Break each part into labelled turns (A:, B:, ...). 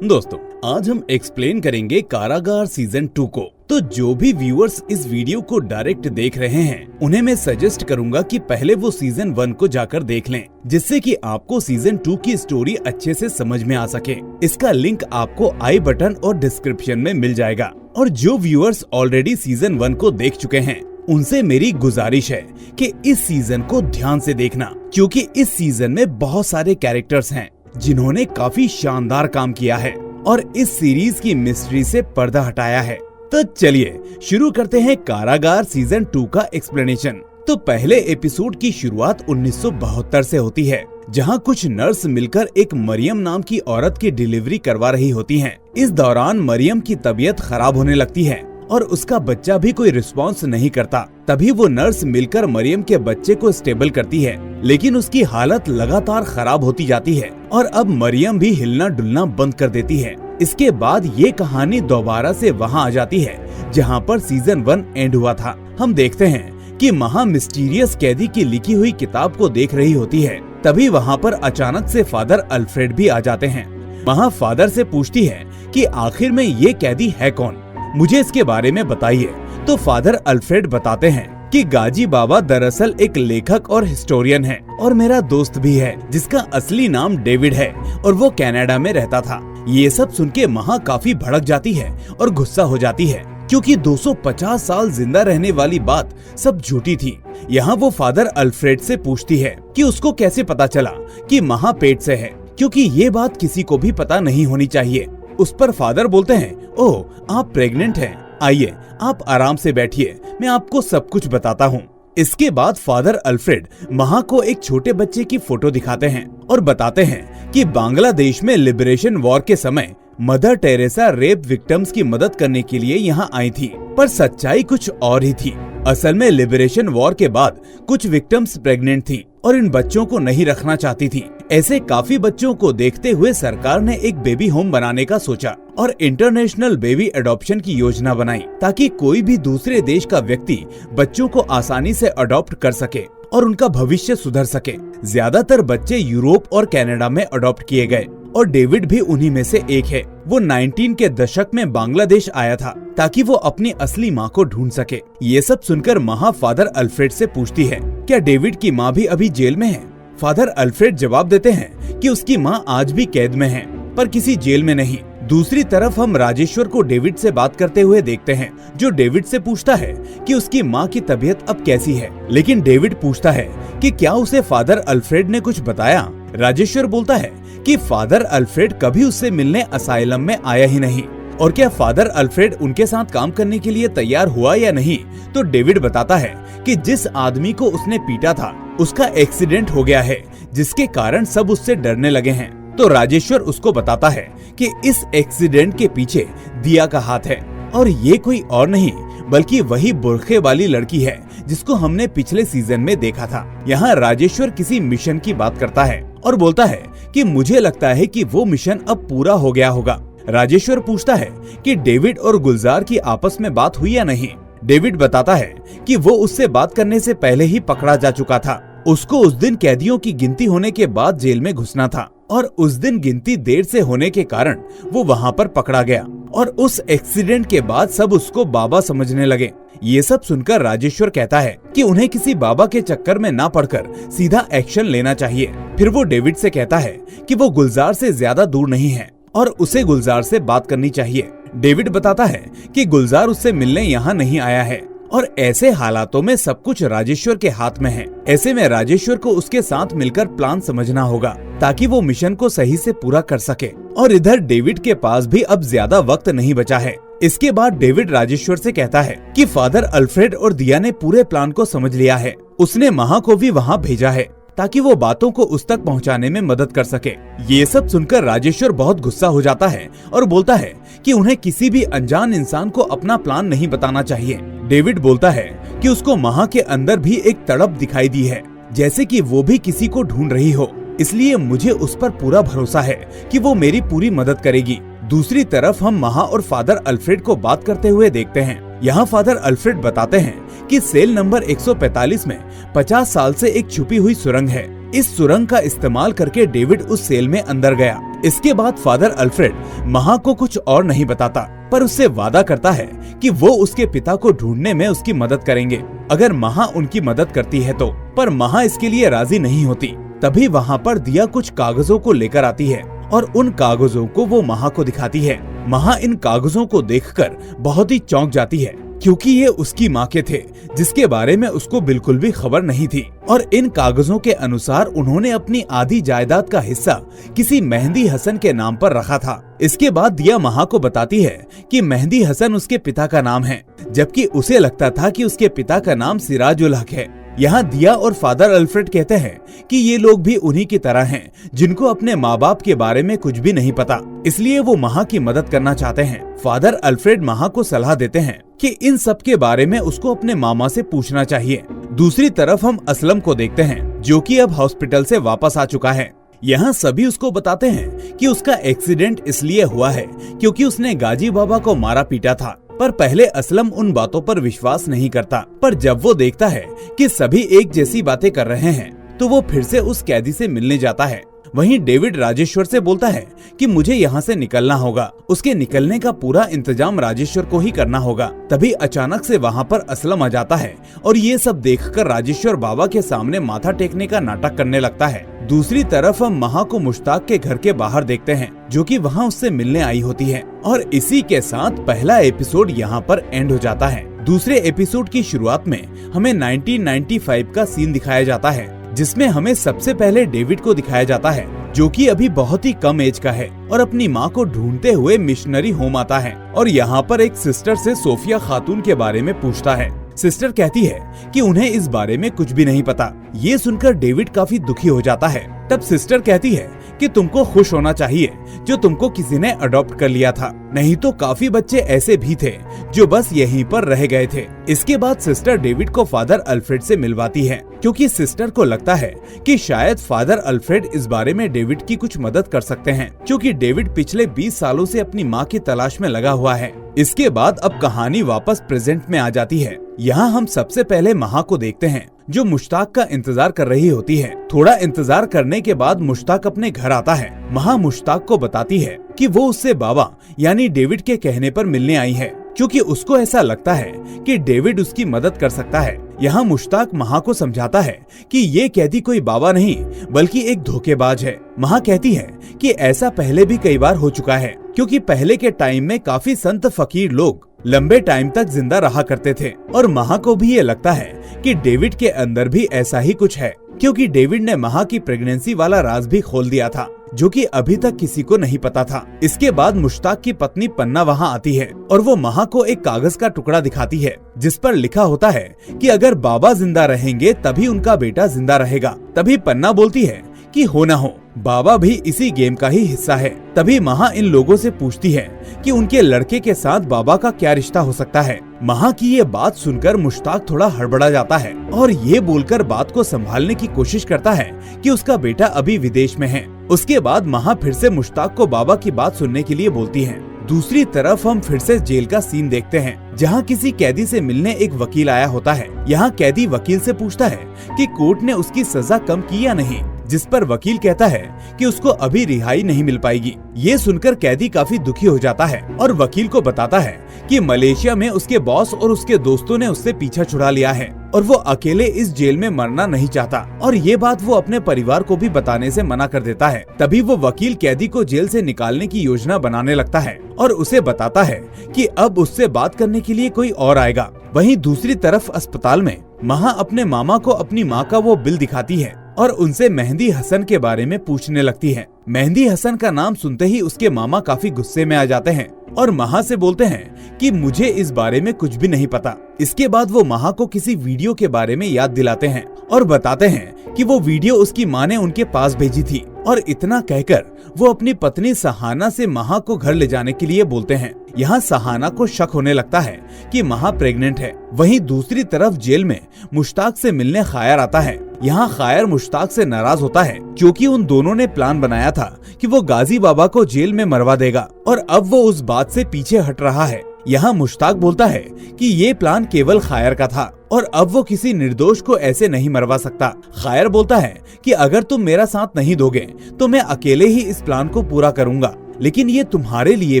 A: दोस्तों, आज हम एक्सप्लेन करेंगे कारागार सीजन 2 को। तो जो भी व्यूअर्स इस वीडियो को डायरेक्ट देख रहे हैं, उन्हें मैं सजेस्ट करूंगा कि पहले वो सीजन 1 को जाकर देख लें, जिससे कि आपको सीजन 2 की स्टोरी अच्छे से समझ में आ सके। इसका लिंक आपको आई बटन और डिस्क्रिप्शन में मिल जाएगा। और जो व्यूअर्स ऑलरेडी सीजन 1 को देख चुके हैं, उनसे मेरी गुजारिश है कि इस सीजन को ध्यान से देखना, क्योंकि इस सीजन में बहुत सारे कैरेक्टर्स हैं जिन्होंने काफी शानदार काम किया है और इस सीरीज की मिस्ट्री से पर्दा हटाया है। तो चलिए शुरू करते हैं कारागार सीजन 2 का एक्सप्लेनेशन। तो पहले एपिसोड की शुरुआत 1972 से होती है, जहां कुछ नर्स मिलकर एक मरियम नाम की औरत की डिलीवरी करवा रही होती हैं। इस दौरान मरियम की तबीयत खराब होने लगती है और उसका बच्चा भी कोई रिस्पॉन्स नहीं करता। तभी वो नर्स मिलकर मरियम के बच्चे को स्टेबल करती है, लेकिन उसकी हालत लगातार खराब होती जाती है और अब मरियम भी हिलना डुलना बंद कर देती है। इसके बाद ये कहानी दोबारा से वहाँ आ जाती है जहाँ पर सीजन 1 एंड हुआ था। हम देखते हैं कि महा मिस्टीरियस कैदी की लिखी हुई किताब को देख रही होती है। तभी वहाँ पर अचानक से फादर अल्फ्रेड भी आ जाते हैं। महा फादर से पूछती है कि आखिर में ये कैदी है कौन, मुझे इसके बारे में बताइए। तो फादर अल्फ्रेड बताते हैं कि गाजी बाबा दरअसल एक लेखक और हिस्टोरियन है और मेरा दोस्त भी है, जिसका असली नाम डेविड है और वो कनाडा में रहता था। ये सब सुन के महा काफी भड़क जाती है और गुस्सा हो जाती है, क्योंकि 250 साल जिंदा रहने वाली बात सब झूठी थी। यहाँ वो फादर अल्फ्रेड से पूछती है कि उसको कैसे पता चला कि महा पेट से है, क्योंकि ये बात किसी को भी पता नहीं होनी चाहिए। उस पर फादर बोलते हैं, ओह आप प्रेग्नेंट हैं, आइए आप आराम से बैठिए, मैं आपको सब कुछ बताता हूँ। इसके बाद फादर अल्फ्रेड महा को एक छोटे बच्चे की फोटो दिखाते हैं और बताते हैं कि बांग्लादेश में लिबरेशन वॉर के समय मदर टेरेसा रेप विक्टिम्स की मदद करने के लिए यहाँ आई थी, पर सच्चाई कुछ और ही थी। असल में लिबरेशन वॉर के बाद कुछ विक्टिम्स प्रेग्नेंट थी और इन बच्चों को नहीं रखना चाहती थी। ऐसे काफी बच्चों को देखते हुए सरकार ने एक बेबी होम बनाने का सोचा और इंटरनेशनल बेबी अडॉप्शन की योजना बनाई, ताकि कोई भी दूसरे देश का व्यक्ति बच्चों को आसानी से अडॉप्ट कर सके और उनका भविष्य सुधर सके। ज्यादातर बच्चे यूरोप और कनाडा में अडॉप्ट किए गए और डेविड भी उन्हीं में से एक है। वो 19 के दशक में बांग्लादेश आया था ताकि वो अपनी असली माँ को ढूंढ सके। ये सब सुनकर महा फादर अल्फ्रेड से पूछती है, क्या डेविड की माँ भी अभी जेल में है? फादर अल्फ्रेड जवाब देते हैं कि उसकी माँ आज भी कैद में है, पर किसी जेल में नहीं। दूसरी तरफ हम राजेश्वर को डेविड से बात करते हुए देखते हैं, जो डेविड से पूछता है कि उसकी माँ की तबीयत अब कैसी है। लेकिन डेविड पूछता है कि क्या उसे फादर अल्फ्रेड ने कुछ बताया। राजेश्वर बोलता है कि फादर अल्फ्रेड कभी उससे मिलने असाइलम में आया ही नहीं, और क्या फादर अल्फ्रेड उनके साथ काम करने के लिए तैयार हुआ या नहीं। तो डेविड बताता है कि जिस आदमी को उसने पीटा था उसका एक्सीडेंट हो गया है, जिसके कारण सब उससे डरने लगे हैं। तो राजेश्वर उसको बताता है कि इस एक्सीडेंट के पीछे दिया का हाथ है, और ये कोई और नहीं बल्कि वही बुरखे वाली लड़की है जिसको हमने पिछले सीजन में देखा था। यहाँ राजेश्वर किसी मिशन की बात करता है और बोलता है कि मुझे लगता है कि वो मिशन अब पूरा हो गया होगा। राजेश्वर पूछता है कि डेविड और गुलजार की आपस में बात हुई या नहीं। डेविड बताता है कि वो उससे बात करने से पहले ही पकड़ा जा चुका था। उसको उस दिन कैदियों की गिनती होने के बाद जेल में घुसना था और उस दिन गिनती देर से होने के कारण वो वहाँ पर पकड़ा गया और उस एक्सीडेंट के बाद सब उसको बाबा समझने लगे। ये सब सुनकर राजेश्वर कहता है कि उन्हें किसी बाबा के चक्कर में ना पड़कर सीधा एक्शन लेना चाहिए। फिर वो डेविड से कहता है कि वो गुलजार से ज्यादा दूर नहीं है और उसे गुलजार से बात करनी चाहिए। डेविड बताता है कि गुलजार उससे मिलने यहाँ नहीं आया है और ऐसे हालातों में सब कुछ राजेश्वर के हाथ में है। ऐसे में राजेश्वर को उसके साथ मिलकर प्लान समझना होगा ताकि वो मिशन को सही से पूरा कर सके। और इधर डेविड के पास भी अब ज्यादा वक्त नहीं बचा है। इसके बाद डेविड राजेश्वर से कहता है कि फादर अल्फ्रेड और दिया ने पूरे प्लान को समझ लिया है। उसने महा को भी वहाँ भेजा है ताकि वो बातों को उस तक पहुंचाने में मदद कर सके। ये सब सुनकर राजेश्वर बहुत गुस्सा हो जाता है और बोलता है कि उन्हें किसी भी अनजान इंसान को अपना प्लान नहीं बताना चाहिए। डेविड बोलता है कि उसको महा के अंदर भी एक तड़प दिखाई दी है, जैसे कि वो भी किसी को ढूंढ रही हो, इसलिए मुझे उस पर पूरा भरोसा है कि वो मेरी पूरी मदद करेगी। दूसरी तरफ हम महा और फादर अल्फ्रेड को बात करते हुए देखते हैं। यहाँ फादर अल्फ्रेड बताते हैं कि सेल नंबर 145 में 50 साल से एक छुपी हुई सुरंग है इस सुरंग का इस्तेमाल करके डेविड उस सेल में अंदर गया। इसके बाद फादर अल्फ्रेड महा को कुछ और नहीं बताता, पर उससे वादा करता है कि वो उसके पिता को ढूंढने में उसकी मदद करेंगे अगर महा उनकी मदद करती है तो। पर महा इसके लिए राजी नहीं होती। तभी वहाँ पर दिया कुछ कागजों को लेकर आती है और उन कागजों को वो महा को दिखाती है। महा इन कागजों को देखकर बहुत ही चौंक जाती है, क्योंकि ये उसकी माँ के थे जिसके बारे में उसको बिल्कुल भी खबर नहीं थी। और इन कागजों के अनुसार उन्होंने अपनी आधी जायदाद का हिस्सा किसी मेहंदी हसन के नाम पर रखा था। इसके बाद दिया महा को बताती है कि मेहंदी हसन उसके पिता का नाम है, जबकि उसे लगता था कि उसके पिता का नाम सिराजुल हक है। यहाँ दिया और फादर अल्फ्रेड कहते हैं कि ये लोग भी उन्हीं की तरह हैं, जिनको अपने माँ बाप के बारे में कुछ भी नहीं पता, इसलिए वो महा की मदद करना चाहते हैं। फादर अल्फ्रेड महा को सलाह देते हैं कि इन सब के बारे में उसको अपने मामा से पूछना चाहिए। दूसरी तरफ हम असलम को देखते हैं, जो कि अब हॉस्पिटल से वापस आ चुका है। यहाँ सभी उसको बताते हैं कि उसका एक्सीडेंट इसलिए हुआ है क्योंकि उसने गाजी बाबा को मारा पीटा था। पर पहले असलम उन बातों पर विश्वास नहीं करता, पर जब वो देखता है कि सभी एक जैसी बातें कर रहे हैं तो वो फिर से उस कैदी से मिलने जाता है। वहीं डेविड राजेश्वर से बोलता है कि मुझे यहाँ से निकलना होगा। उसके निकलने का पूरा इंतजाम राजेश्वर को ही करना होगा। तभी अचानक से वहाँ पर असलम आ जाता है और ये सब देखकर राजेश्वर बाबा के सामने माथा टेकने का नाटक करने लगता है। दूसरी तरफ हम महा को मुश्ताक के घर के बाहर देखते हैं, जो कि वहाँ उससे मिलने आई होती है। और इसी के साथ पहला एपिसोड यहाँ पर एंड हो जाता है। दूसरे एपिसोड की शुरुआत में हमें 1995 का सीन दिखाया जाता है, जिसमें हमें सबसे पहले डेविड को दिखाया जाता है, जो कि अभी बहुत ही कम एज का है और अपनी माँ को ढूंढते हुए मिशनरी होम आता है और यहाँ पर एक सिस्टर से सोफिया खातून के बारे में पूछता है। सिस्टर कहती है कि उन्हें इस बारे में कुछ भी नहीं पता। ये सुनकर डेविड काफी दुखी हो जाता है। तब सिस्टर कहती है कि तुमको खुश होना चाहिए जो तुमको किसी ने अडॉप्ट कर लिया था, नहीं तो काफी बच्चे ऐसे भी थे जो बस यहीं पर रह गए थे। इसके बाद सिस्टर डेविड को फादर अल्फ्रेड से मिलवाती है, क्योंकि सिस्टर को लगता है कि शायद फादर अल्फ्रेड इस बारे में डेविड की कुछ मदद कर सकते हैं, क्योंकि डेविड पिछले 20 सालों से अपनी माँ की तलाश में लगा हुआ है। इसके बाद अब कहानी वापस प्रेजेंट में आ जाती है। यहाँ हम सबसे पहले महा को देखते हैं, जो मुश्ताक का इंतजार कर रही होती है। थोड़ा इंतजार करने के बाद मुश्ताक अपने घर आता है। महा मुश्ताक को बताती है कि वो उससे बाबा यानी डेविड के कहने पर मिलने आई है, क्योंकि उसको ऐसा लगता है कि डेविड उसकी मदद कर सकता है। यहाँ मुश्ताक महा को समझाता है कि ये कैदी कोई बाबा नहीं बल्कि एक धोखेबाज है। महा कहती है कि ऐसा पहले भी कई बार हो चुका है, क्योंकि पहले के टाइम में काफी संत फकीर लोग लंबे टाइम तक जिंदा रहा करते थे। और महा को भी ये लगता है कि डेविड के अंदर भी ऐसा ही कुछ है, क्योंकि डेविड ने महा की प्रेगनेंसी वाला राज भी खोल दिया था, जो कि अभी तक किसी को नहीं पता था। इसके बाद मुश्ताक की पत्नी पन्ना वहाँ आती है और वो महा को एक कागज का टुकड़ा दिखाती है, जिस पर लिखा होता है कि अगर बाबा जिंदा रहेंगे तभी उनका बेटा जिंदा रहेगा। तभी पन्ना बोलती है कि हो ना हो, बाबा भी इसी गेम का ही हिस्सा है। तभी महा इन लोगों से पूछती है कि उनके लड़के के साथ बाबा का क्या रिश्ता हो सकता है। महा की ये बात सुनकर मुश्ताक थोड़ा हड़बड़ा जाता है और ये बोलकर बात को संभालने की कोशिश करता है कि उसका बेटा अभी विदेश में है। उसके बाद महा फिर से मुश्ताक को बाबा की बात सुनने के लिए बोलती है। दूसरी तरफ हम फिर से जेल का सीन देखते हैं, जहाँ किसी कैदी से मिलने एक वकील आया होता है। यहाँ कैदी वकील से पूछता है कि कोर्ट ने उसकी सजा कम की या नहीं, जिस पर वकील कहता है कि उसको अभी रिहाई नहीं मिल पाएगी। ये सुनकर कैदी काफी दुखी हो जाता है और वकील को बताता है कि मलेशिया में उसके बॉस और उसके दोस्तों ने उससे पीछा छुड़ा लिया है और वो अकेले इस जेल में मरना नहीं चाहता, और ये बात वो अपने परिवार को भी बताने से मना कर देता है। तभी वो वकील कैदी को जेल से निकालने की योजना बनाने लगता है और उसे बताता है कि अब उससे बात करने के लिए कोई और आएगा। वहीं दूसरी तरफ अस्पताल में महा अपने मामा को अपनी माँ का वो बिल दिखाती है और उनसे मेहंदी हसन के बारे में पूछने लगती है। मेहंदी हसन का नाम सुनते ही उसके मामा काफी गुस्से में आ जाते हैं और महा से बोलते हैं कि मुझे इस बारे में कुछ भी नहीं पता। इसके बाद वो महा को किसी वीडियो के बारे में याद दिलाते हैं और बताते हैं कि वो वीडियो उसकी माँ ने उनके पास भेजी थी, और इतना कहकर वो अपनी पत्नी सहाना से महा को घर ले जाने के लिए बोलते हैं। यहाँ सहाना को शक होने लगता है कि महा प्रेग्नेंट है। वहीं दूसरी तरफ जेल में मुश्ताक से मिलने खायर आता है। यहाँ खायर मुश्ताक से नाराज होता है, क्योंकि उन दोनों ने प्लान बनाया था कि वो गाजी बाबा को जेल में मरवा देगा, और अब वो उस बात से पीछे हट रहा है। यहाँ मुश्ताक बोलता है कि ये प्लान केवल खायर का था, और अब वो किसी निर्दोष को ऐसे नहीं मरवा सकता। खायर बोलता है कि अगर तुम मेरा साथ नहीं दोगे तो मैं अकेले ही इस प्लान को पूरा करूंगा, लेकिन ये तुम्हारे लिए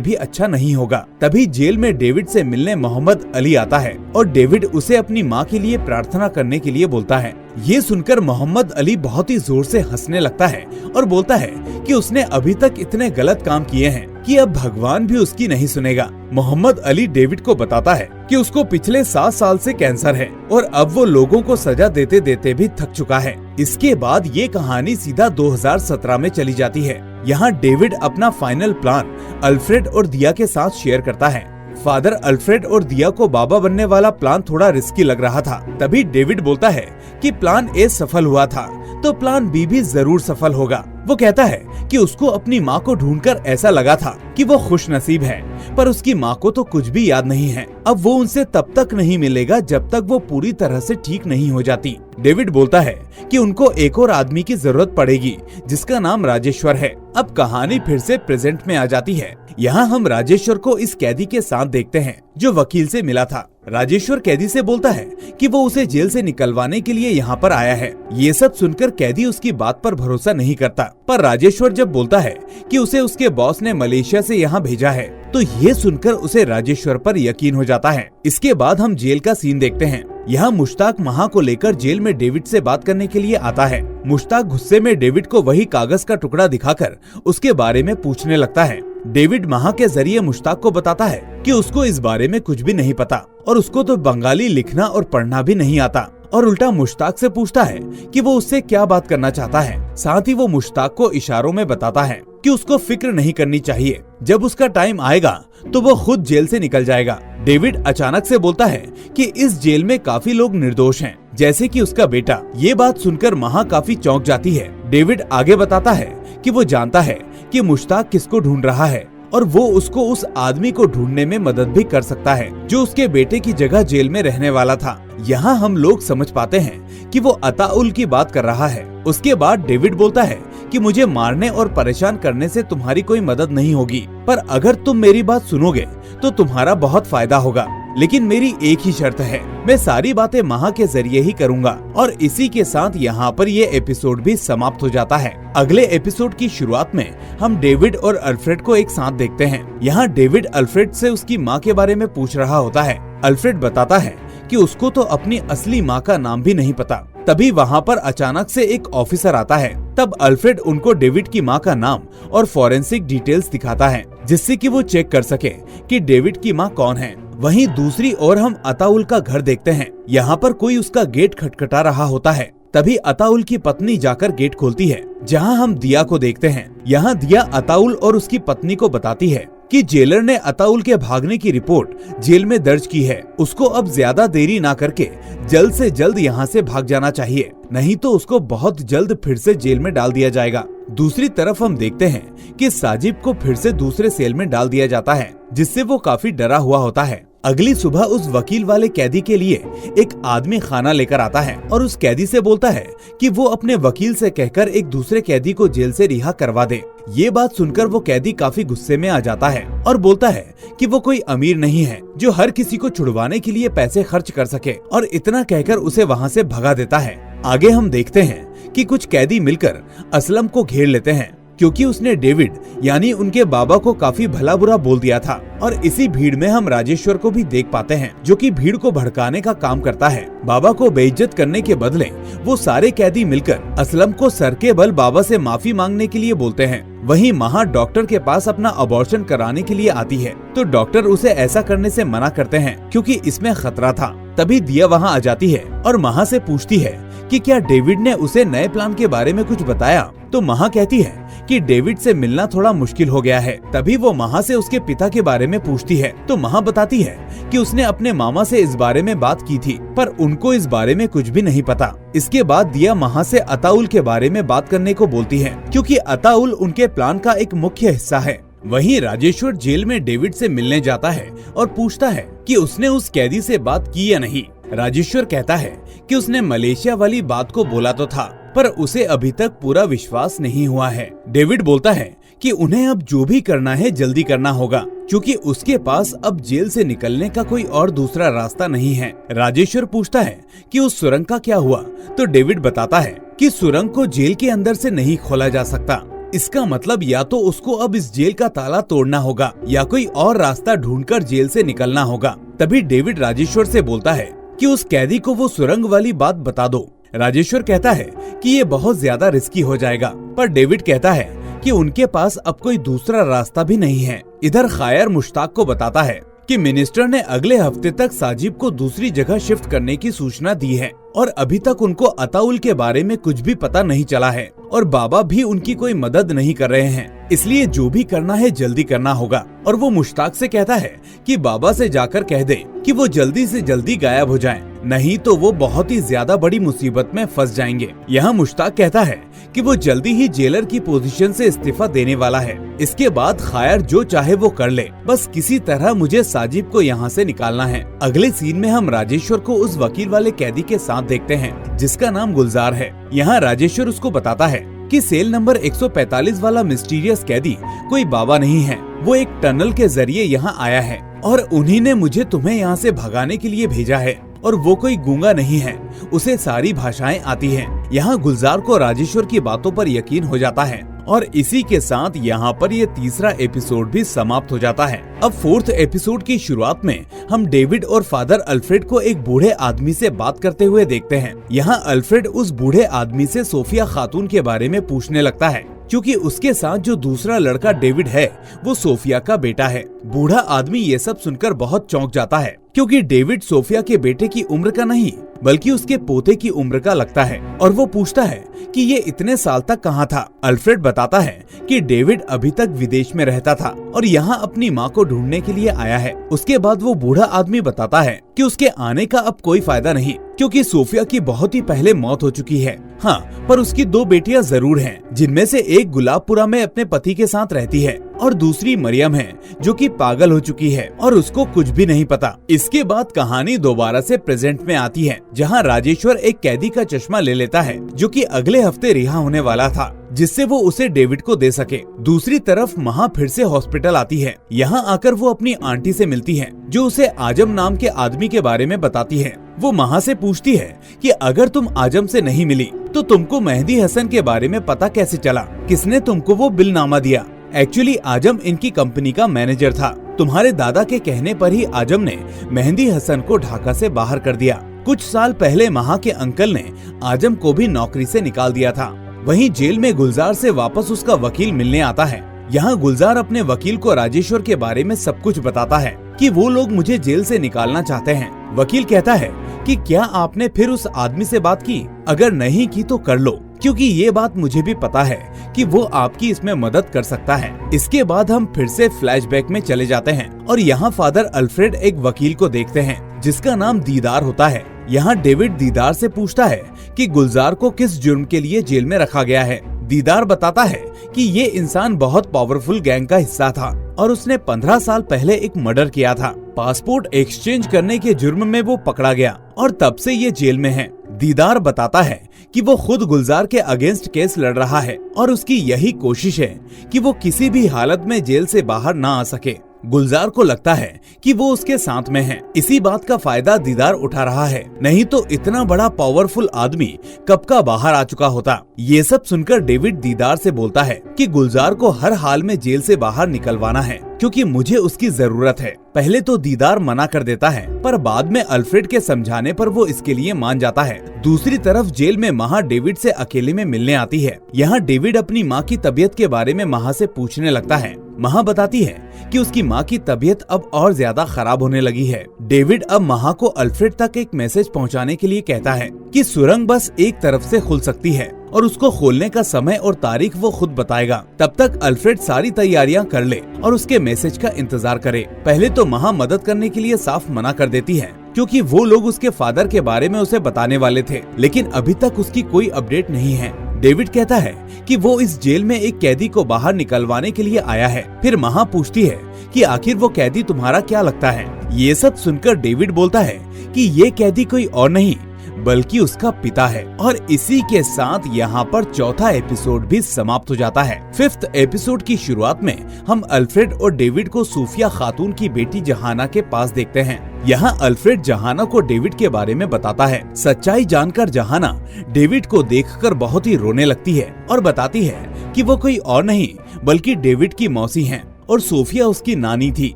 A: भी अच्छा नहीं होगा। तभी जेल में डेविड से मिलने मोहम्मद अली आता है और डेविड उसे अपनी माँ के लिए प्रार्थना करने के लिए बोलता है। ये सुनकर मोहम्मद अली बहुत ही जोर से हंसने लगता है और बोलता है कि उसने अभी तक इतने गलत काम किए हैं कि अब भगवान भी उसकी नहीं सुनेगा। मोहम्मद अली डेविड को बताता है कि उसको पिछले 7 साल से कैंसर है और अब वो लोगों को सजा देते देते भी थक चुका है। इसके बाद ये कहानी सीधा 2017 में चली जाती है। यहाँ डेविड अपना फाइनल प्लान अल्फ्रेड और दिया के साथ शेयर करता है। फादर अल्फ्रेड और दिया को बाबा बनने वाला प्लान थोड़ा रिस्की लग रहा था। तभी डेविड बोलता है कि प्लान ए सफल हुआ था तो प्लान बी भी जरूर सफल होगा। वो कहता है कि उसको अपनी माँ को ढूंढकर ऐसा लगा था कि वो खुश नसीब है, पर उसकी माँ को तो कुछ भी याद नहीं है। अब वो उनसे तब तक नहीं मिलेगा जब तक वो पूरी तरह से ठीक नहीं हो जाती। डेविड बोलता है कि उनको एक और आदमी की जरूरत पड़ेगी जिसका नाम राजेश्वर है। अब कहानी फिर से प्रेजेंट में आ जाती है। यहाँ हम राजेश्वर को इस कैदी के साथ देखते हैं जो वकील से मिला था। राजेश्वर कैदी से बोलता है कि वो उसे जेल से निकलवाने के लिए यहाँ पर आया है। ये सब सुनकर कैदी उसकी बात पर भरोसा नहीं करता, पर राजेश्वर जब बोलता है कि उसे उसके बॉस ने मलेशिया से यहाँ भेजा है तो ये सुनकर उसे राजेश्वर पर यकीन हो जाता है। इसके बाद हम जेल का सीन देखते हैं। यहाँ मुश्ताक महा को लेकर जेल में डेविड से बात करने के लिए आता है। मुश्ताक गुस्से में डेविड को वही कागज का टुकड़ा दिखाकर उसके बारे में पूछने लगता है। डेविड महा के जरिए मुश्ताक को बताता है कि उसको इस बारे में कुछ भी नहीं पता और उसको तो बंगाली लिखना और पढ़ना भी नहीं आता, और उल्टा मुश्ताक से पूछता है कि वो उससे क्या बात करना चाहता है। साथ ही वो मुश्ताक को इशारों में बताता है कि उसको फिक्र नहीं करनी चाहिए, जब उसका टाइम आएगा तो वो खुद जेल से निकल जाएगा। डेविड अचानक से बोलता है कि इस जेल में काफी लोग निर्दोष हैं, जैसे कि उसका बेटा। ये बात सुनकर महा काफी चौंक जाती है। डेविड आगे बताता है कि वो जानता है कि मुश्ताक किसको ढूंढ रहा है और वो उसको उस आदमी को ढूंढने में मदद भी कर सकता है जो उसके बेटे की जगह जेल में रहने वाला था। यहाँ हम लोग समझ पाते हैं कि वो अताउल की बात कर रहा है। उसके बाद डेविड बोलता है कि मुझे मारने और परेशान करने से तुम्हारी कोई मदद नहीं होगी, पर अगर तुम मेरी बात सुनोगे तो तुम्हारा बहुत फायदा होगा। लेकिन मेरी एक ही शर्त है, मैं सारी बातें महा के जरिए ही करूंगा। और इसी के साथ यहाँ पर ये एपिसोड भी समाप्त हो जाता है। अगले एपिसोड की शुरुआत में हम डेविड और अल्फ्रेड को एक साथ देखते हैं। यहाँ डेविड अल्फ्रेड से उसकी माँ के बारे में पूछ रहा होता है। अल्फ्रेड बताता है कि उसको तो अपनी असली माँ का नाम भी नहीं पता। तभी वहाँ पर अचानक से एक ऑफिसर आता है। तब अल्फ्रेड उनको डेविड की माँ का नाम और फॉरेंसिक डिटेल्स दिखाता है, जिससे कि वो चेक कर सके कि डेविड की माँ कौन है। वहीं दूसरी ओर हम अताउल का घर देखते हैं। यहाँ पर कोई उसका गेट खटखटा रहा होता है। तभी अताउल की पत्नी जाकर गेट खोलती है, जहाँ हम दिया को देखते हैं। यहाँ दिया अताउल और उसकी पत्नी को बताती है कि जेलर ने अताउल के भागने की रिपोर्ट जेल में दर्ज की है। उसको अब ज्यादा देरी ना करके जल्द से जल्द यहाँ से भाग जाना चाहिए, नहीं तो उसको बहुत जल्द फिर से जेल में डाल दिया जाएगा। दूसरी तरफ हम देखते हैं कि साजिब को फिर से दूसरे सेल में डाल दिया जाता है, जिससे वो काफी डरा हुआ होता है। अगली सुबह उस वकील वाले कैदी के लिए एक आदमी खाना लेकर आता है और उस कैदी से बोलता है कि वो अपने वकील से कहकर एक दूसरे कैदी को जेल से रिहा करवा दे। ये बात सुनकर वो कैदी काफी गुस्से में आ जाता है और बोलता है कि वो कोई अमीर नहीं है जो हर किसी को छुड़वाने के लिए पैसे खर्च कर सके, और इतना कहकर उसे वहाँ से भगा देता है। आगे हम देखते हैं कि कुछ कैदी मिलकर असलम को घेर लेते हैं, क्योंकि उसने डेविड यानी उनके बाबा को काफी भला बुरा बोल दिया था। और इसी भीड़ में हम राजेश्वर को भी देख पाते हैं, जो कि भीड़ को भड़काने का काम करता है। बाबा को बेइज्जत करने के बदले वो सारे कैदी मिलकर असलम को सर के बल बाबा से माफी मांगने के लिए बोलते हैं। वहीं महा डॉक्टर के पास अपना अबॉर्शन कराने के लिए आती है, तो डॉक्टर उसे ऐसा करने से मना करते हैं क्योंकि इसमें खतरा था। तभी दिया वहाँ आ जाती है और महा से पूछती है कि क्या डेविड ने उसे नए प्लान के बारे में कुछ बताया। तो महा कहती है कि डेविड से मिलना थोड़ा मुश्किल हो गया है। तभी वो महा से उसके पिता के बारे में पूछती है, तो महा बताती है कि उसने अपने मामा से इस बारे में बात की थी, पर उनको इस बारे में कुछ भी नहीं पता। इसके बाद दिया महा से अताउल के बारे में बात करने को बोलती है, क्योंकि अताउल उनके प्लान का एक मुख्य हिस्सा है। वहीं राजेश्वर जेल में डेविड से मिलने जाता है और पूछता है कि उसने उस कैदी से बात की या नहीं। राजेश्वर कहता है कि उसने मलेशिया वाली बात को बोला तो था, पर उसे अभी तक पूरा विश्वास नहीं हुआ है। डेविड बोलता है कि उन्हें अब जो भी करना है जल्दी करना होगा, क्योंकि उसके पास अब जेल से निकलने का कोई और दूसरा रास्ता नहीं है। राजेश्वर पूछता है कि उस सुरंग का क्या हुआ, तो डेविड बताता है कि सुरंग को जेल के अंदर से नहीं खोला जा सकता। इसका मतलब या तो उसको अब इस जेल का ताला तोड़ना होगा या कोई और रास्ता ढूंढकर जेल से निकलना होगा। तभी डेविड राजेश्वर से बोलता है कि उस कैदी को वो सुरंग वाली बात बता दो। राजेश्वर कहता है कि ये बहुत ज्यादा रिस्की हो जाएगा, पर डेविड कहता है कि उनके पास अब कोई दूसरा रास्ता भी नहीं है। इधर खायर मुश्ताक को बताता है कि मिनिस्टर ने अगले हफ्ते तक साजिब को दूसरी जगह शिफ्ट करने की सूचना दी है और अभी तक उनको अताउल के बारे में कुछ भी पता नहीं चला है और बाबा भी उनकी कोई मदद नहीं कर रहे हैं, इसलिए जो भी करना है जल्दी करना होगा। और वो मुश्ताक से कहता है कि बाबा से जाकर कह दे कि वो जल्दी से जल्दी गायब हो जाएं, नहीं तो वो बहुत ही ज्यादा बड़ी मुसीबत में फंस जाएंगे। यहाँ मुश्ताक कहता है कि वो जल्दी ही जेलर की पोजीशन से इस्तीफा देने वाला है। इसके बाद खायर जो चाहे वो कर ले, बस किसी तरह मुझे साजिब को यहाँ से निकालना है। अगले सीन में हम राजेश्वर को उस वकील वाले कैदी के साथ देखते हैं जिसका नाम गुलजार है। यहाँ राजेश्वर उसको बताता है कि सेल नंबर 145 वाला मिस्टीरियस कैदी कोई बाबा नहीं है, वो एक टनल के जरिए यहाँ आया है और उन्हीं ने मुझे तुम्हें यहाँ से भगाने के लिए भेजा है। और वो कोई गूंगा नहीं है, उसे सारी भाषाएं आती हैं। यहाँ गुलजार को राजेश्वर की बातों पर यकीन हो जाता है और इसी के साथ यहाँ पर ये तीसरा एपिसोड भी समाप्त हो जाता है। अब फोर्थ एपिसोड की शुरुआत में हम डेविड और फादर अल्फ्रेड को एक बूढ़े आदमी से बात करते हुए देखते हैं। यहाँ अल्फ्रेड उस बूढ़े आदमी से सोफिया खातून के बारे में पूछने लगता है, क्योंकि उसके साथ जो दूसरा लड़का डेविड है वो सोफिया का बेटा है। बूढ़ा आदमी ये सब सुनकर बहुत चौंक जाता है, क्योंकि डेविड सोफिया के बेटे की उम्र का नहीं बल्कि उसके पोते की उम्र का लगता है। और वो पूछता है कि ये इतने साल तक कहाँ था। अल्फ्रेड बताता है कि डेविड अभी तक विदेश में रहता था और यहाँ अपनी माँ को ढूंढने के लिए आया है। उसके बाद वो बूढ़ा आदमी बताता है कि उसके आने का अब कोई फायदा नहीं, क्योंकि सोफिया की बहुत ही पहले मौत हो चुकी है। हाँ, पर उसकी 2 बेटियां जरूर हैं, जिनमें से एक गुलाबपुरा में अपने पति के साथ रहती है और दूसरी मरियम है जो कि पागल हो चुकी है और उसको कुछ भी नहीं पता। इसके बाद कहानी दोबारा से प्रेजेंट में आती है, जहाँ राजेश्वर एक कैदी का चश्मा ले लेता है जो कि अगले हफ्ते रिहा होने वाला था, जिससे वो उसे डेविड को दे सके। दूसरी तरफ महा फिर से हॉस्पिटल आती है। यहाँ आकर वो अपनी आंटी से मिलती है जो उसे आजम नाम के आदमी के बारे में बताती है। वो महा से पूछती है कि अगर तुम आजम से नहीं मिली तो तुमको मेहंदी हसन के बारे में पता कैसे चला, किसने तुमको वो बिलनामा दिया। एक्चुअली आजम इनकी कंपनी का मैनेजर था। तुम्हारे दादा के कहने पर ही आजम ने मेहंदी हसन को ढाका से बाहर कर दिया। कुछ साल पहले महा के अंकल ने आजम को भी नौकरी से निकाल दिया था। वहीं जेल में गुलजार से वापस उसका वकील मिलने आता है। यहाँ गुलजार अपने वकील को राजेश्वर के बारे में सब कुछ बताता है कि वो लोग मुझे जेल से निकालना चाहते हैं। वकील कहता है कि क्या आपने फिर उस आदमी से बात की? अगर नहीं की तो कर लो, क्योंकि ये बात मुझे भी पता है कि वो आपकी इसमें मदद कर सकता है। इसके बाद हम फिर से फ्लैशबैक में चले जाते हैं और यहाँ फादर अल्फ्रेड एक वकील को देखते हैं जिसका नाम दीदार होता है। यहाँ डेविड दीदार से पूछता है कि गुलजार को किस जुर्म के लिए जेल में रखा गया है। दीदार बताता है कि ये इंसान बहुत पावरफुल गैंग का हिस्सा था और उसने 15 साल पहले एक मर्डर किया था। पासपोर्ट एक्सचेंज करने के जुर्म में वो पकड़ा गया और तब से ये जेल में है। दीदार बताता है कि वो खुद गुलजार के अगेंस्ट केस लड़ रहा है और उसकी यही कोशिश है कि वो किसी भी हालत में जेल से बाहर ना आ सके। गुलजार को लगता है कि वो उसके साथ में है। इसी बात का फायदा दीदार उठा रहा है, नहीं तो इतना बड़ा पावरफुल आदमी कब का बाहर आ चुका होता। ये सब सुनकर डेविड दीदार से बोलता है कि गुलजार को हर हाल में जेल से बाहर निकलवाना है, क्योंकि मुझे उसकी जरूरत है। पहले तो दीदार मना कर देता है, पर बाद में अल्फ्रेड के समझाने पर वो इसके लिए मान जाता है। दूसरी तरफ जेल में महा डेविड से अकेले में मिलने आती है। यहाँ डेविड अपनी माँ की तबीयत के बारे में महा से पूछने लगता है। महा बताती है कि उसकी माँ की तबीयत अब और ज्यादा खराब होने लगी है। डेविड अब महा को अल्फ्रेड तक एक मैसेज पहुँचाने के लिए कहता है कि सुरंग बस एक तरफ से खुल सकती है और उसको खोलने का समय और तारीख वो खुद बताएगा। तब तक अल्फ्रेड सारी तैयारियां कर ले और उसके मैसेज का इंतजार करे। पहले तो महा मदद करने के लिए साफ मना कर देती है, क्योंकि वो लोग उसके फादर के बारे में उसे बताने वाले थे, लेकिन अभी तक उसकी कोई अपडेट नहीं है। डेविड कहता है कि वो इस जेल में एक कैदी को बाहर निकलवाने के लिए आया है। फिर महा पूछती है कि आखिर वो कैदी तुम्हारा क्या लगता है। ये सब सुनकर डेविड बोलता है कि ये कैदी कोई और नहीं बल्कि उसका पिता है। और इसी के साथ यहाँ पर चौथा एपिसोड भी समाप्त हो जाता है। 5th एपिसोड की शुरुआत में हम अल्फ्रेड और डेविड को सूफिया खातून की बेटी जहाना के पास देखते हैं। यहाँ अल्फ्रेड जहाना को डेविड के बारे में बताता है। सच्चाई जानकर जहाना डेविड को देखकर बहुत ही रोने लगती है और बताती है कि वो कोई और नहीं बल्कि डेविड की मौसी हैं और सोफिया उसकी नानी थी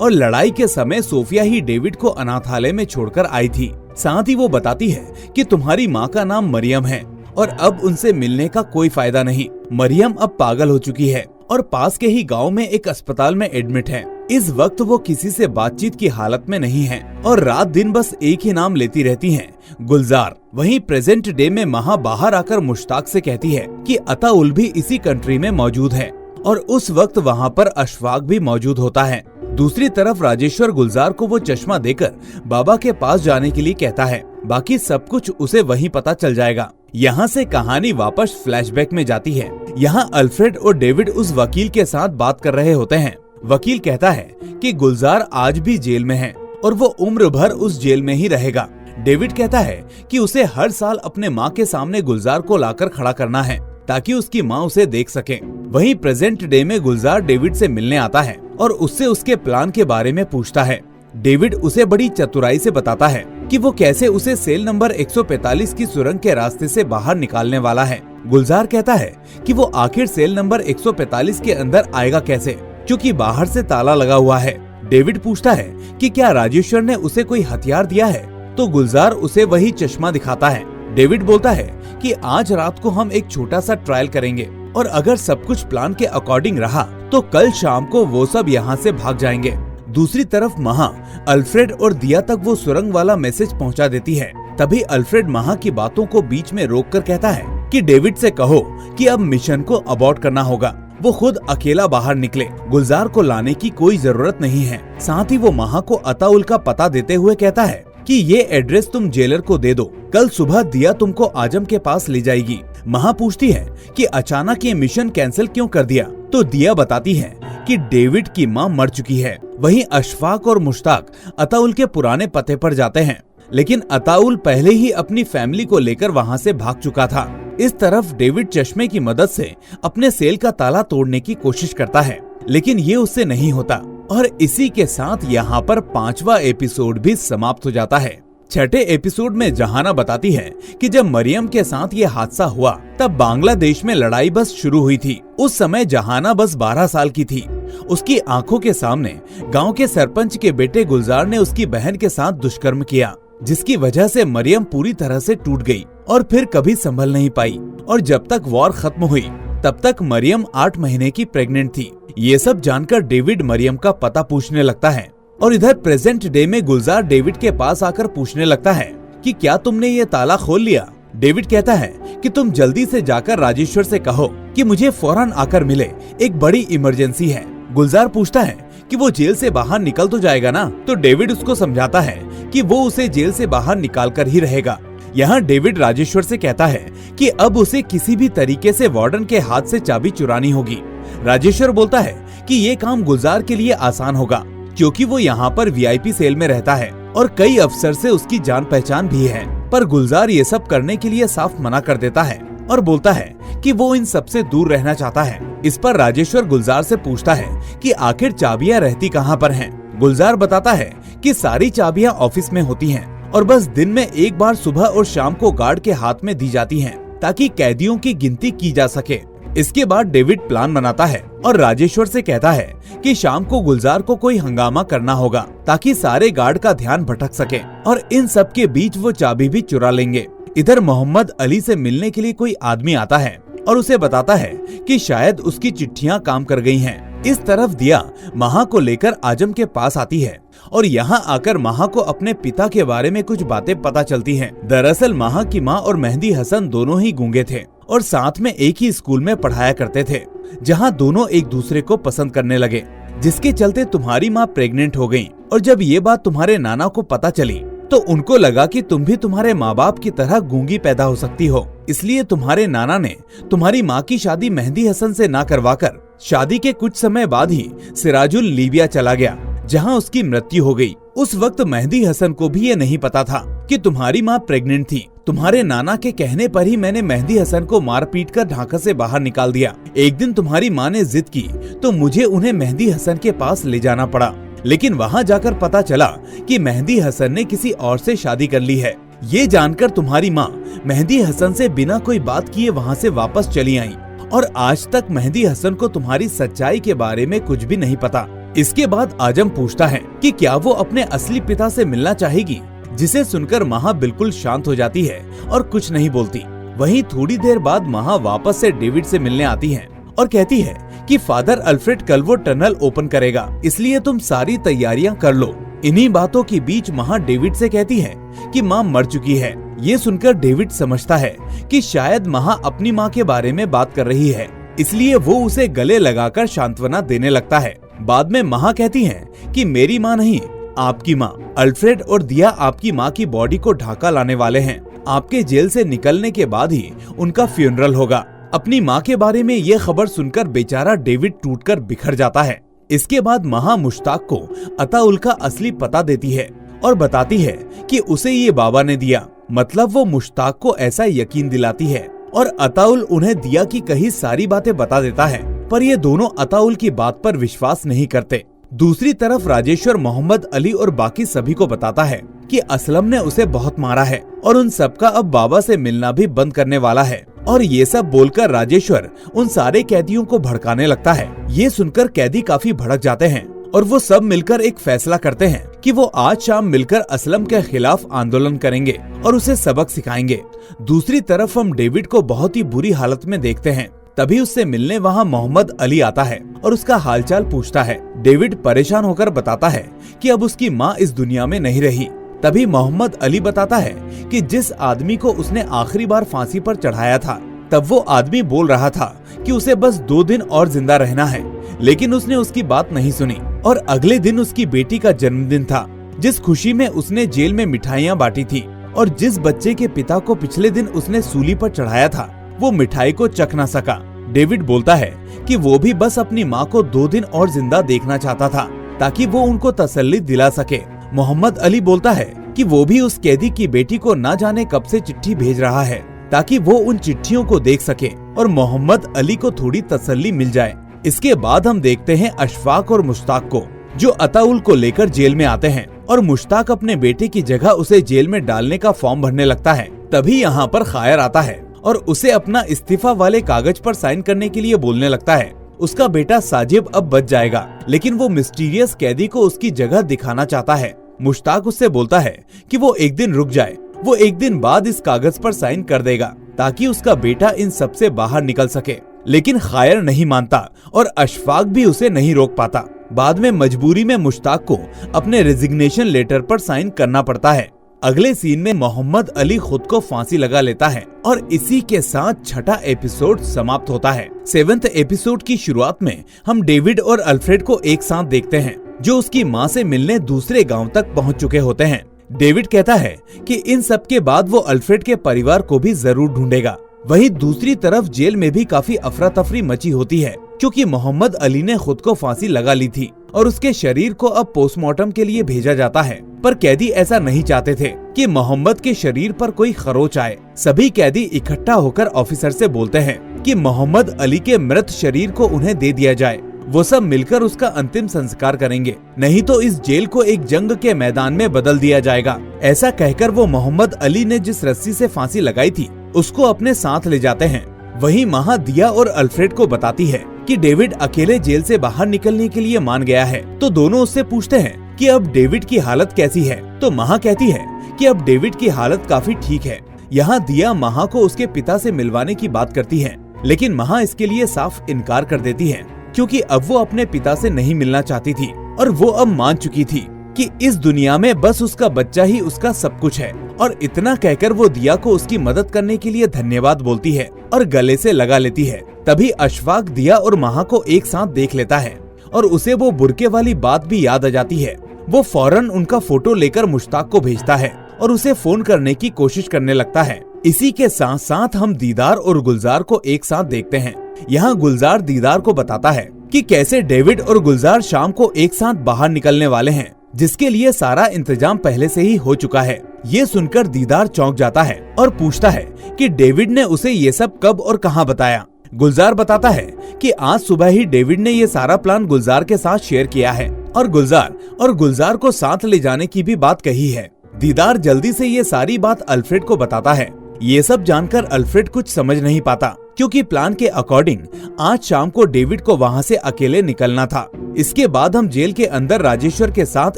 A: और लड़ाई के समय सोफिया ही डेविड को अनाथालय में छोड़कर आई थी। साथ ही वो बताती है कि तुम्हारी माँ का नाम मरियम है और अब उनसे मिलने का कोई फायदा नहीं। मरियम अब पागल हो चुकी है और पास के ही गांव में एक अस्पताल में एडमिट है। इस वक्त वो किसी से बातचीत की हालत में नहीं है और रात दिन बस एक ही नाम लेती रहती हैं, गुलजार। वहीं प्रेजेंट डे में महा बाहर आकर मुश्ताक से कहती है कि अताउल भी इसी कंट्री में मौजूद है और उस वक्त वहाँ पर अशफाक भी मौजूद होता है। दूसरी तरफ राजेश्वर गुलजार को वो चश्मा देकर बाबा के पास जाने के लिए कहता है। बाकी सब कुछ उसे वहीं पता चल जाएगा। यहाँ से कहानी वापस फ्लैशबैक में जाती है। यहाँ अल्फ्रेड और डेविड उस वकील के साथ बात कर रहे होते हैं। वकील कहता है कि गुलजार आज भी जेल में है और वो उम्र भर उस जेल में ही रहेगा। डेविड कहता है कि उसे हर साल अपने माँ के सामने गुलजार को लाकर खड़ा करना है ताकि उसकी माँ उसे देख सके। वहीं प्रेजेंट डे में गुलजार डेविड से मिलने आता है और उससे उसके प्लान के बारे में पूछता है। डेविड उसे बड़ी चतुराई से बताता है कि वो कैसे उसे सेल नंबर 145 की सुरंग के रास्ते से बाहर निकालने वाला है। गुलजार कहता है कि वो आखिर सेल नंबर 145 के अंदर आएगा कैसे, क्योंकि बाहर से ताला लगा हुआ है। डेविड पूछता है कि क्या राजेश्वर ने उसे कोई हथियार दिया है, तो गुलजार उसे वही चश्मा दिखाता है। डेविड बोलता है कि आज रात को हम एक छोटा सा ट्रायल करेंगे और अगर सब कुछ प्लान के अकॉर्डिंग रहा तो कल शाम को वो सब यहाँ से भाग जाएंगे। दूसरी तरफ महा अल्फ्रेड और दिया तक वो सुरंग वाला मैसेज पहुँचा देती है। तभी अल्फ्रेड महा की बातों को बीच में रोककर कहता है कि डेविड से कहो कि अब मिशन को अबॉर्ट करना होगा, वो खुद अकेला बाहर निकले, गुलजार को लाने की कोई जरूरत नहीं है। साथ ही वो महा को अताउल का पता देते हुए कहता है कि ये एड्रेस तुम जेलर को दे दो, कल सुबह दिया तुमको आजम के पास ले जाएगी। महा पूछती है कि अचानक ये मिशन कैंसिल क्यों कर दिया, तो दिया बताती है कि डेविड की माँ मर चुकी है। वहीं अशफाक और मुश्ताक अताउल के पुराने पते पर जाते हैं, लेकिन अताउल पहले ही अपनी फैमिली को लेकर वहाँ से भाग चुका था। इस तरफ डेविड चश्मे की मदद से अपने सेल का ताला तोड़ने की कोशिश करता है, लेकिन ये उससे नहीं होता और इसी के साथ यहाँ पर 5वां एपिसोड भी समाप्त हो जाता है। 6ठे एपिसोड में जहाना बताती है कि जब मरियम के साथ ये हादसा हुआ तब बांग्लादेश में लड़ाई बस शुरू हुई थी। उस समय जहाना बस 12 साल की थी। उसकी आंखों के सामने गांव के सरपंच के बेटे गुलजार ने उसकी बहन के साथ दुष्कर्म किया, जिसकी वजह से मरियम पूरी तरह से टूट गई और फिर कभी संभल नहीं पाई। और जब तक वॉर खत्म हुई तब तक मरियम 8 महीने की प्रेग्नेंट थी। ये सब जानकर डेविड मरियम का पता पूछने लगता है और इधर प्रेजेंट डे में गुलजार डेविड के पास आकर पूछने लगता है कि क्या तुमने ये ताला खोल लिया। डेविड कहता है कि तुम जल्दी से जाकर राजेश्वर से कहो कि मुझे फौरन आकर मिले, एक बड़ी इमरजेंसी है। गुलजार पूछता है कि वो जेल से बाहर निकल तो जाएगा ना, तो डेविड उसको समझाता है कि वो उसे जेल से बाहर निकाल कर ही रहेगा। यहाँ डेविड राजेश्वर से कहता है कि अब उसे किसी भी तरीके से वार्डन के हाथ से चाबी चुरानी होगी। राजेश्वर बोलता है कि ये काम गुलजार के लिए आसान होगा, क्योंकि वो यहाँ पर वीआईपी सेल में रहता है और कई अफसर से उसकी जान पहचान भी है। पर गुलजार ये सब करने के लिए साफ मना कर देता है और बोलता है कि वो इन सब से दूर रहना चाहता है। इस पर राजेश्वर गुलजार से पूछता है कि आखिर चाबियां रहती कहाँ पर हैं। गुलजार बताता है कि सारी चाबियां ऑफिस में होती हैं और बस दिन में एक बार सुबह और शाम को गार्ड के हाथ में दी जाती हैं, ताकि कैदियों की गिनती की जा सके। इसके बाद डेविड प्लान बनाता है और राजेश्वर से कहता है कि शाम को गुलजार को कोई हंगामा करना होगा, ताकि सारे गार्ड का ध्यान भटक सके और इन सब के बीच वो चाबी भी चुरा लेंगे। इधर मोहम्मद अली से मिलने के लिए कोई आदमी आता है और उसे बताता है कि शायद उसकी चिट्ठियां काम कर गई हैं। इस तरफ दिया महा को लेकर आजम के पास आती है और यहाँ आकर महा को अपने पिता के बारे में कुछ बातें पता चलती हैं। दरअसल महा की माँ और मेहंदी हसन दोनों ही गूंगे थे और साथ में एक ही स्कूल में पढ़ाया करते थे, जहाँ दोनों एक दूसरे को पसंद करने लगे, जिसके चलते तुम्हारी माँ प्रेग्नेंट हो गई। और जब ये बात तुम्हारे नाना को पता चली तो उनको लगा कि तुम भी तुम्हारे माँ बाप की तरह गूंगी पैदा हो सकती हो, इसलिए तुम्हारे नाना ने तुम्हारी माँ की शादी मेहंदी हसन से ना करवाकर शादी के कुछ समय बाद ही सिराजुल लीबिया चला गया, जहाँ उसकी मृत्यु हो गई। उस वक्त मेहंदी हसन को भी ये नहीं पता था कि तुम्हारी माँ प्रेग्नेंट थी, तुम्हारे नाना के कहने पर ही मैंने मेहंदी हसन को मार पीट कर ढाका से बाहर निकाल दिया। एक दिन तुम्हारी माँ ने जिद की तो मुझे उन्हें मेहंदी हसन के पास ले जाना पड़ा, लेकिन वहाँ जाकर पता चला कि मेहंदी हसन ने किसी और से शादी कर ली है। ये जानकर तुम्हारी माँ मेहंदी हसन से बिना कोई बात किए वहाँ से वापस चली आई और आज तक मेहंदी हसन को तुम्हारी सच्चाई के बारे में कुछ भी नहीं पता। इसके बाद आजम पूछता है कि क्या वो अपने असली पिता से मिलना चाहेगी, जिसे सुनकर महा बिल्कुल शांत हो जाती है और कुछ नहीं बोलती। वहीं थोड़ी देर बाद महा वापस से डेविड से मिलने आती है और कहती है कि फादर अल्फ्रेड कल वो टनल ओपन करेगा, इसलिए तुम सारी तैयारियां कर लो। इन्हीं बातों के बीच महा डेविड से कहती है कि माँ मर चुकी है। ये सुनकर डेविड समझता है कि शायद महा अपनी माँ के बारे में बात कर रही है, इसलिए वो उसे गले लगाकर सांत्वना देने लगता है। बाद में महा कहती है कि मेरी माँ नहीं, आपकी माँ। अल्फ्रेड और दिया आपकी माँ की बॉडी को ढाका लाने वाले हैं। आपके जेल से निकलने के बाद ही उनका फ्यूनरल होगा। अपनी माँ के बारे में ये खबर सुनकर बेचारा डेविड टूटकर बिखर जाता है। इसके बाद महा मुश्ताक को अताउल का असली पता देती है और बताती है कि उसे ये बाबा ने दिया। मतलब वो मुश्ताक को ऐसा यकीन दिलाती है और अताउल उन्हें दिया की कही सारी बातें बता देता है, पर ये दोनों अताउल की बात पर विश्वास नहीं करते। दूसरी तरफ राजेश्वर मोहम्मद अली और बाकी सभी को बताता है कि असलम ने उसे बहुत मारा है और उन सबका अब बाबा से मिलना भी बंद करने वाला है। और ये सब बोलकर राजेश्वर उन सारे कैदियों को भड़काने लगता है। ये सुनकर कैदी काफी भड़क जाते हैं और वो सब मिलकर एक फैसला करते हैं कि वो आज शाम मिलकर असलम के खिलाफ आंदोलन करेंगे और उसे सबक सिखाएंगे। दूसरी तरफ हम डेविड को बहुत ही बुरी हालत में देखते हैं। तभी उससे मिलने वहाँ मोहम्मद अली आता है और उसका हालचाल पूछता है। डेविड परेशान होकर बताता है कि अब उसकी माँ इस दुनिया में नहीं रही। तभी मोहम्मद अली बताता है कि जिस आदमी को उसने आखिरी बार फांसी पर चढ़ाया था, तब वो आदमी बोल रहा था कि उसे बस 2 दिन और जिंदा रहना है, लेकिन उसने उसकी बात नहीं सुनी और अगले दिन उसकी बेटी का जन्मदिन था। जिस खुशी में उसने जेल में मिठाइयाँ बांटी थी और जिस बच्चे के पिता को पिछले दिन उसने सूली पर चढ़ाया था, वो मिठाई को चख ना सका। डेविड बोलता है कि वो भी बस अपनी माँ को 2 दिन और जिंदा देखना चाहता था ताकि वो उनको तसल्ली दिला सके। मोहम्मद अली बोलता है कि वो भी उस कैदी की बेटी को न जाने कब से चिट्ठी भेज रहा है ताकि वो उन चिट्ठियों को देख सके और मोहम्मद अली को थोड़ी तसल्ली मिल जाए। इसके बाद हम देखते हैं अशफाक और मुश्ताक को, जो अताउल को लेकर जेल में आते हैं और मुश्ताक अपने बेटे की जगह उसे जेल में डालने का फॉर्म भरने लगता है। तभी यहाँ पर खायर आता है और उसे अपना इस्तीफा वाले कागज पर साइन करने के लिए बोलने लगता है। उसका बेटा साजिब अब बच जाएगा, लेकिन वो मिस्टीरियस कैदी को उसकी जगह दिखाना चाहता है। मुश्ताक उससे बोलता है कि वो एक दिन रुक जाए, वो एक दिन बाद इस कागज पर साइन कर देगा ताकि उसका बेटा इन सब से बाहर निकल सके। लेकिन खायर नहीं मानता और अशफाक भी उसे नहीं रोक पाता। बाद में मजबूरी में मुश्ताक को अपने रेजिग्नेशन लेटर पर साइन करना पड़ता है। अगले सीन में मोहम्मद अली खुद को फांसी लगा लेता है और इसी के साथ छठा एपिसोड समाप्त होता है। 7th एपिसोड की शुरुआत में हम डेविड और अल्फ्रेड को एक साथ देखते हैं, जो उसकी माँ से मिलने दूसरे गांव तक पहुँच चुके होते हैं। डेविड कहता है कि इन सब के बाद वो अल्फ्रेड के परिवार को भी जरूर ढूंढेगा। वहीं दूसरी तरफ जेल में भी काफी अफरा तफरी मची होती है, क्योंकि मोहम्मद अली ने खुद को फांसी लगा ली थी और उसके शरीर को अब पोस्टमार्टम के लिए भेजा जाता है। पर कैदी ऐसा नहीं चाहते थे कि मोहम्मद के शरीर पर कोई खरोच आए। सभी कैदी इकट्ठा होकर ऑफिसर से बोलते हैं कि मोहम्मद अली के मृत शरीर को उन्हें दे दिया जाए। वो सब मिलकर उसका अंतिम संस्कार करेंगे, नहीं तो इस जेल को एक जंग के मैदान में बदल दिया जाएगा। ऐसा कहकर वो मोहम्मद अली ने जिस रस्सी से फांसी लगाई थी उसको अपने साथ ले जाते हैं। वहीं महा दिया और अल्फ्रेड को बताती है कि डेविड अकेले जेल से बाहर निकलने के लिए मान गया है। तो दोनों उससे पूछते हैं कि अब डेविड की हालत कैसी है। तो महा कहती है कि अब डेविड की हालत काफी ठीक है। यहाँ दिया महा को उसके पिता से मिलवाने की बात करती है, लेकिन महा इसके लिए साफ इनकार कर देती है, क्योंकि अब वो अपने पिता से नहीं मिलना चाहती थी और वो अब मान चुकी थी कि इस दुनिया में बस उसका बच्चा ही उसका सब कुछ है। और इतना कहकर वो दिया को उसकी मदद करने के लिए धन्यवाद बोलती है और गले से लगा लेती है। तभी अशफाक दिया और महा को एक साथ देख लेता है और उसे वो बुरके वाली बात भी याद आ जाती है। वो फौरन उनका फोटो लेकर मुश्ताक को भेजता है और उसे फोन करने की कोशिश करने लगता है। इसी के साथ साथ हम दीदार और गुलजार को एक साथ देखते हैं। यहाँ गुलजार दीदार को बताता है कि कैसे डेविड और गुलजार शाम को एक साथ बाहर निकलने वाले हैं। जिसके लिए सारा इंतजाम पहले से ही हो चुका है। ये सुनकर दीदार चौंक जाता है और पूछता है कि डेविड ने उसे ये सब कब और कहाँ बताया। गुलजार बताता है कि आज सुबह ही डेविड ने ये सारा प्लान गुलजार के साथ शेयर किया है और गुलजार को साथ ले जाने की भी बात कही है। दीदार जल्दी से ये सारी बात अल्फ्रेड को बताता है। ये सब जानकर अल्फ्रेड कुछ समझ नहीं पाता, क्योंकि प्लान के अकॉर्डिंग आज शाम को डेविड को वहाँ से अकेले निकलना था। इसके बाद हम जेल के अंदर राजेश्वर के साथ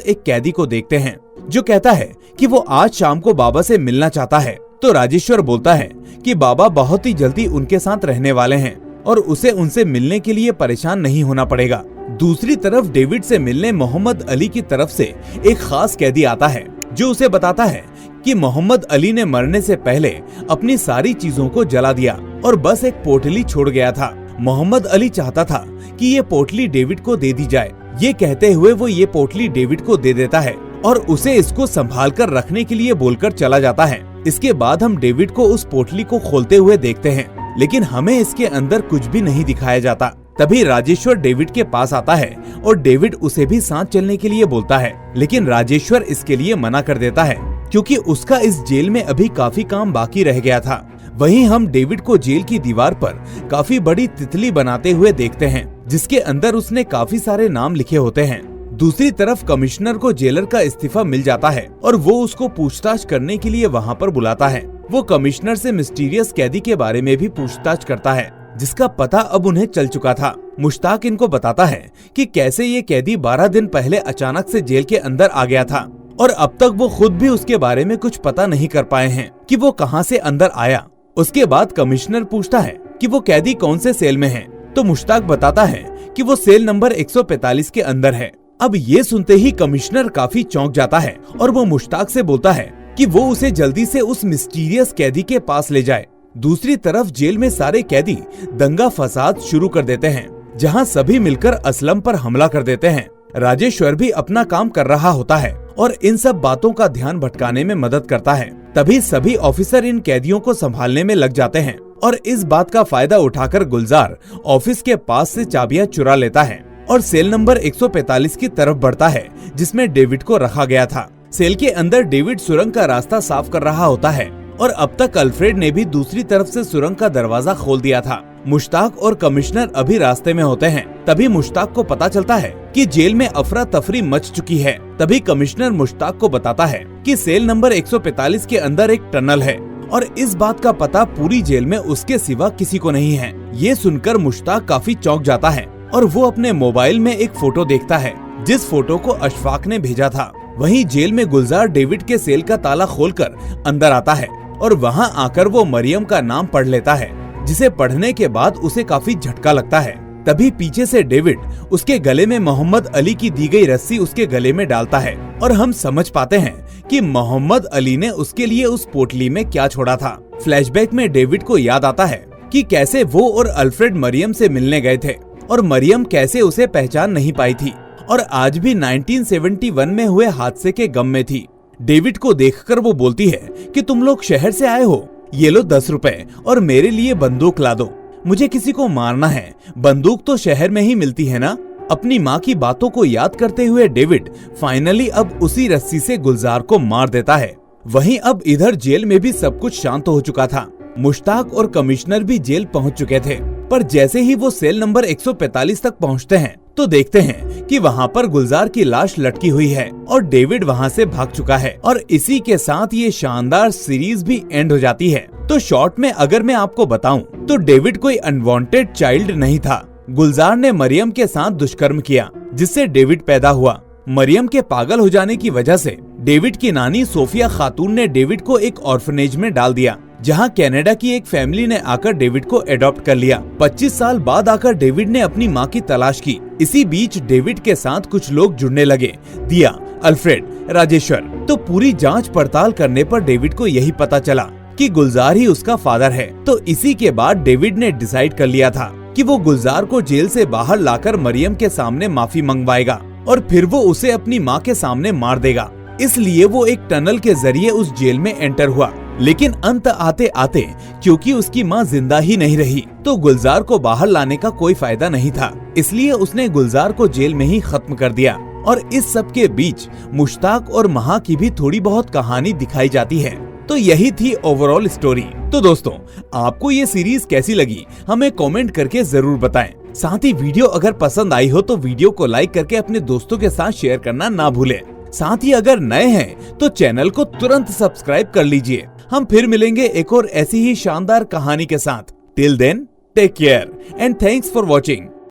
A: एक कैदी को देखते हैं जो कहता है कि वो आज शाम को बाबा से मिलना चाहता है। तो राजेश्वर बोलता है कि बाबा बहुत ही जल्दी उनके साथ रहने वाले हैं और उसे उनसे मिलने के लिए परेशान नहीं होना पड़ेगा। दूसरी तरफ डेविड से मिलने मोहम्मद अली की तरफ से एक खास कैदी आता है जो उसे बताता है कि मोहम्मद अली ने मरने से पहले अपनी सारी चीजों को जला दिया और बस एक पोटली छोड़ गया था। मोहम्मद अली चाहता था कि ये पोटली डेविड को दे दी जाए। ये कहते हुए वो ये पोटली डेविड को दे देता है और उसे इसको संभाल कर रखने के लिए बोलकर चला जाता है। इसके बाद हम डेविड को उस पोटली को खोलते हुए देखते हैं, लेकिन हमें इसके अंदर कुछ भी नहीं दिखाया जाता। तभी राजेश्वर डेविड के पास आता है और डेविड उसे भी साथ चलने के लिए बोलता है, लेकिन राजेश्वर इसके लिए मना कर देता है क्योंकि उसका इस जेल में अभी काफी काम बाकी रह गया था। वहीं हम डेविड को जेल की दीवार पर काफी बड़ी तितली बनाते हुए देखते हैं, जिसके अंदर उसने काफी सारे नाम लिखे होते हैं। दूसरी तरफ कमिश्नर को जेलर का इस्तीफा मिल जाता है और वो उसको पूछताछ करने के लिए वहाँ पर बुलाता है। वो कमिश्नर से मिस्टीरियस कैदी के बारे में भी पूछताछ करता है, जिसका पता अब उन्हें चल चुका था। मुश्ताक इनको बताता है कि कैसे ये कैदी 12 दिन पहले अचानक से जेल के अंदर आ गया था और अब तक वो खुद भी उसके बारे में कुछ पता नहीं कर पाए हैं कि वो कहाँ से अंदर आया। उसके बाद कमिश्नर पूछता है कि वो कैदी कौन से सेल में है, तो मुश्ताक बताता है कि वो सेल नंबर 145 के अंदर है। अब ये सुनते ही कमिश्नर काफी चौंक जाता है और वो मुश्ताक से बोलता है कि वो उसे जल्दी से उस मिस्टीरियस कैदी के पास ले जाए। दूसरी तरफ जेल में सारे कैदी दंगा फसाद शुरू कर देते हैं, जहां सभी मिलकर असलम पर हमला कर देते हैं। राजेश्वर भी अपना काम कर रहा होता है और इन सब बातों का ध्यान भटकाने में मदद करता है। तभी सभी ऑफिसर इन कैदियों को संभालने में लग जाते हैं और इस बात का फायदा उठाकर गुलजार ऑफिस के पास से चाबियां चुरा लेता है और सेल नंबर 145 की तरफ बढ़ता है, जिसमें डेविड को रखा गया था। सेल के अंदर डेविड सुरंग का रास्ता साफ कर रहा होता है और अब तक अल्फ्रेड ने भी दूसरी तरफ से सुरंग का दरवाजा खोल दिया था। मुश्ताक और कमिश्नर अभी रास्ते में होते हैं। तभी मुश्ताक को पता चलता है कि जेल में अफरा तफरी मच चुकी है। तभी कमिश्नर मुश्ताक को बताता है कि सेल नंबर 145 के अंदर एक टनल है और इस बात का पता पूरी जेल में उसके सिवा किसी को नहीं है। ये सुनकर मुश्ताक काफी चौंक जाता है और वो अपने मोबाइल में एक फोटो देखता है, जिस फोटो को अशफाक ने भेजा था। वहीं जेल में गुलजार डेविड के सेल का ताला खोलकर अंदर आता है और वहां आकर वो मरियम का नाम पढ़ लेता है, जिसे पढ़ने के बाद उसे काफी झटका लगता है। तभी पीछे से डेविड उसके गले में मोहम्मद अली की दी गई रस्सी उसके गले में डालता है और हम समझ पाते हैं कि मोहम्मद अली ने उसके लिए उस पोटली में क्या छोड़ा था। फ्लैशबैक में डेविड को याद आता है कि कैसे वो और अल्फ्रेड मरियम से मिलने गए थे और मरियम कैसे उसे पहचान नहीं पाई थी और आज भी 1971 में हुए हादसे के गम में थी। डेविड को देखकर वो बोलती है कि तुम लोग शहर से आए हो, ये लो 10 रुपए और मेरे लिए बंदूक ला दो, मुझे किसी को मारना है, बंदूक तो शहर में ही मिलती है ना। अपनी माँ की बातों को याद करते हुए डेविड फाइनली अब उसी रस्सी से गुलजार को मार देता है। वहीं अब इधर जेल में भी सब कुछ शांत हो चुका था। मुश्ताक और कमिश्नर भी जेल पहुंच चुके थे, पर जैसे ही वो सेल नंबर 145 तक पहुंचते हैं तो देखते हैं कि वहां पर गुलजार की लाश लटकी हुई है और डेविड वहां से भाग चुका है। और इसी के साथ ये शानदार सीरीज भी एंड हो जाती है। तो शॉर्ट में अगर मैं आपको बताऊं तो डेविड कोई अनवांटेड चाइल्ड नहीं था। गुलजार ने मरियम के साथ दुष्कर्म किया, जिससे डेविड पैदा हुआ। मरियम के पागल हो जाने की वजह से डेविड की नानी सोफिया खातून ने डेविड को एक ऑर्फनेज में डाल दिया, जहां कनाडा की एक फैमिली ने आकर डेविड को अडॉप्ट कर लिया। 25 साल बाद आकर डेविड ने अपनी मां की तलाश की। इसी बीच डेविड के साथ कुछ लोग जुड़ने लगे, दिया, अल्फ्रेड, राजेश्वर। तो पूरी जांच पड़ताल करने पर डेविड को यही पता चला कि गुलजार ही उसका फादर है। तो इसी के बाद डेविड ने डिसाइड कर लिया था कि वो गुलजार को जेल से बाहर लाकर मरियम के सामने माफी मंगवाएगा और फिर वो उसे अपनी माँ के सामने मार देगा। इसलिए वो एक टनल के जरिए उस जेल में एंटर हुआ, लेकिन अंत आते आते क्योंकि उसकी माँ जिंदा ही नहीं रही तो गुलजार को बाहर लाने का कोई फायदा नहीं था। इसलिए उसने गुलजार को जेल में ही खत्म कर दिया और इस सब के बीच मुश्ताक और महा की भी थोड़ी बहुत कहानी दिखाई जाती है। तो यही थी ओवरऑल स्टोरी। तो दोस्तों, आपको ये सीरीज कैसी लगी हमें कमेंट करके जरूर बताएं। साथ ही वीडियो अगर पसंद आई हो तो वीडियो को लाइक करके अपने दोस्तों के साथ शेयर करना ना भूलें। साथ ही अगर नए हैं तो चैनल को तुरंत सब्सक्राइब कर लीजिए। हम फिर मिलेंगे एक और ऐसी ही शानदार कहानी के साथ। Till then, take care and thanks for watching.